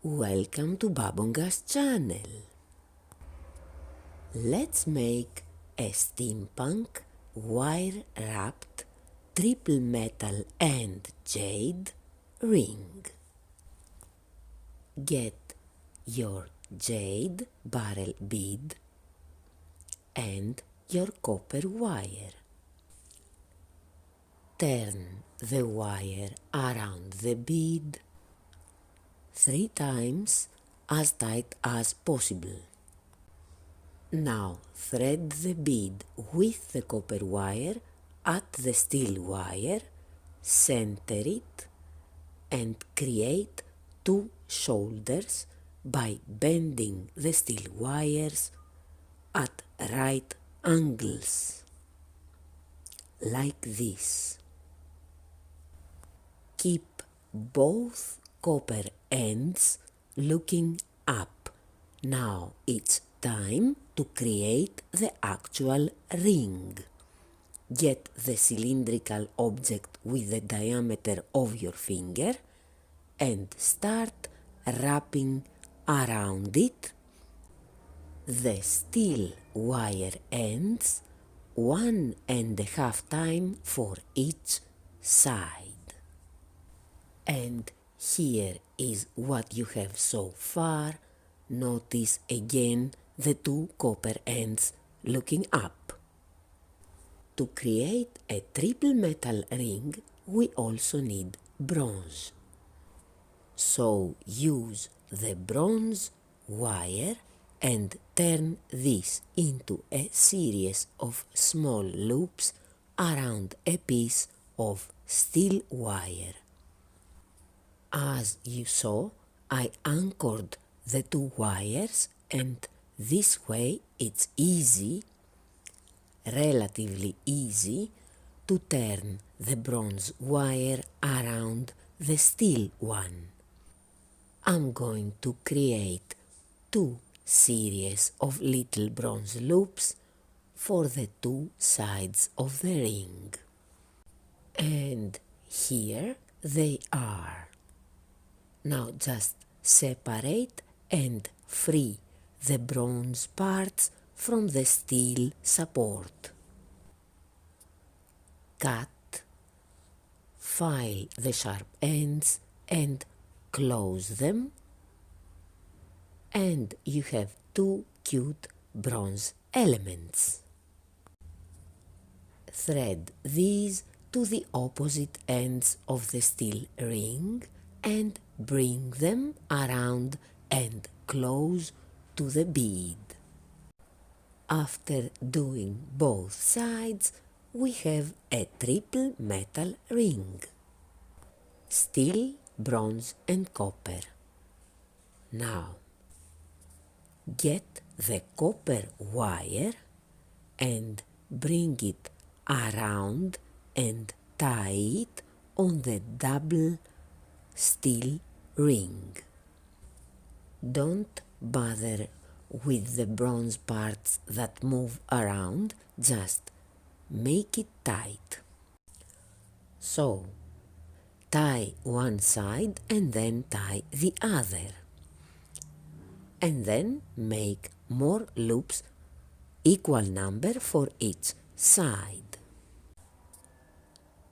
Welcome to Babonga's channel. Let's make a steampunk wire-wrapped triple metal and jade ring. Get your jade barrel bead and your copper wire. Turn the wire around the bead 3 times as tight as possible. Now thread the bead with the copper wire at the steel wire, center it, and create 2 shoulders by bending the steel wires at right angles, like this. Keep both copper ends looking up. Now it's time to create the actual ring. Get the cylindrical object with the diameter of your finger and start wrapping around it the steel wire ends 1.5 times for each side. And here is what you have so far. Notice again the 2 copper ends looking up. To create a triple metal ring, we also need bronze. So use the bronze wire and turn this into a series of small loops around a piece of steel wire. As you saw, I anchored the 2 wires, and this way it's relatively easy, to turn the bronze wire around the steel one. I'm going to create 2 series of little bronze loops for the 2 sides of the ring. And here they are. Now just separate and free the bronze parts from the steel support. Cut, file the sharp ends and close them, and you have 2 cute bronze elements. Thread these to the opposite ends of the steel ring and bring them around and close to the bead. After doing both sides, we have a triple metal ring. Steel, bronze and copper. Now, get the copper wire and bring it around and tie it on the double steel ring. Don't bother with the bronze parts that move around, just make it tight. So, tie one side and then tie the other. And then make more loops, equal number for each side.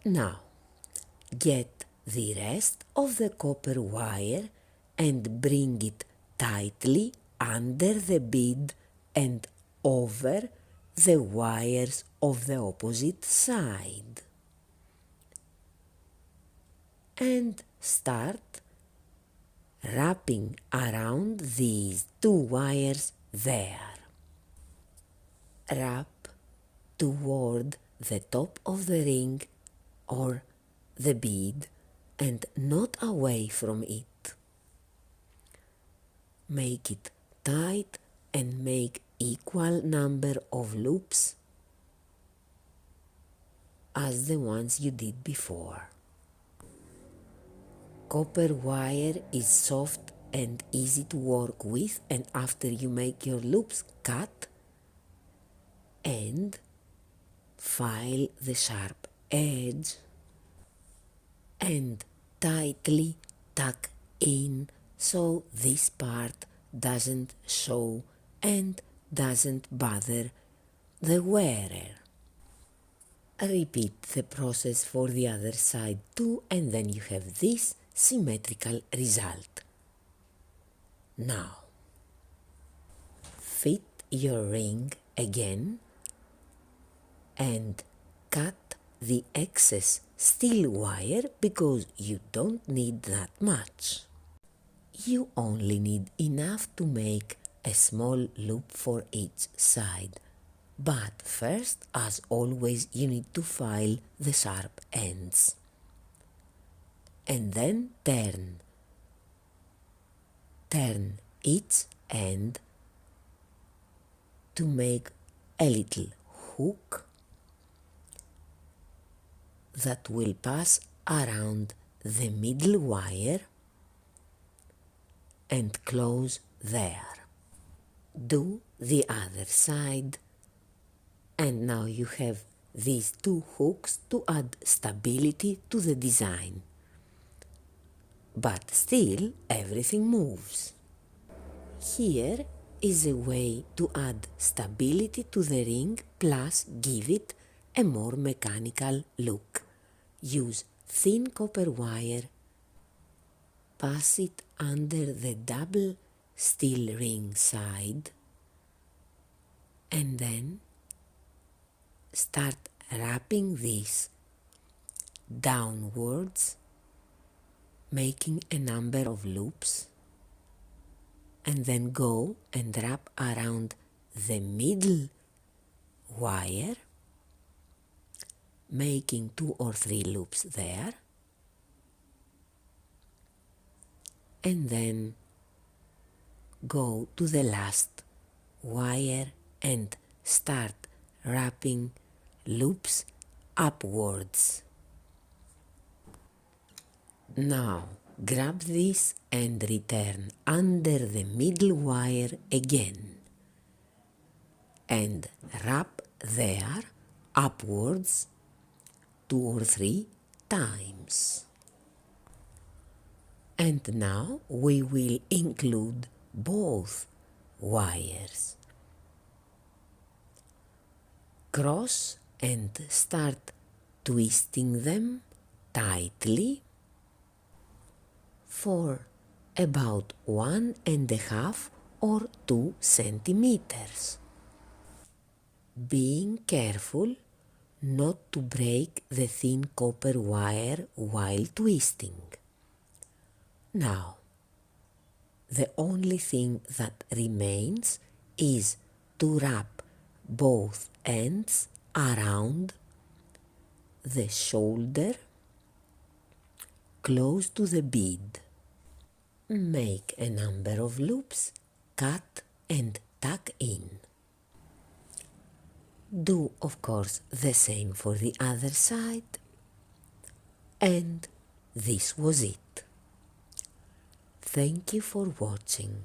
Now, get the rest of the copper wire and bring it tightly under the bead and over the wires of the opposite side. And start wrapping around these 2 wires there. Wrap toward the top of the ring or the bead and not away from it. Make it tight and make equal number of loops as the ones you did before. Copper wire is soft and easy to work with, and after you make your loops, cut and file the sharp edge and tightly tuck in so this part doesn't show and doesn't bother the wearer. Repeat the process for the other side too, and then you have this symmetrical result. Now, fit your ring again and cut the excess steel wire because you don't need that much. You only need enough to make a small loop for each side. But first, as always, you need to file the sharp ends. And then turn each end to make a little hook that will pass around the middle wire and close there. Do the other side, and now you have these two hooks to add stability to the design. But still everything moves. Here is a way to add stability to the ring plus give it a more mechanical look. Use thin copper wire, pass it under the double steel ring side, and then start wrapping this downwards, making a number of loops, and then go and wrap around the middle wire, making 2 or 3 loops there, and then go to the last wire and start wrapping loops upwards. Now grab this and return under the middle wire again and wrap there upwards 2 or 3 times. And now we will include both wires. Cross and start twisting them tightly for about 1.5 or 2 centimeters. Being careful not to break the thin copper wire while twisting. Now, the only thing that remains is to wrap both ends around the shoulder close to the bead. Make a number of loops, cut and tuck in. Do, of course, the same for the other side. And this was it. Thank you for watching.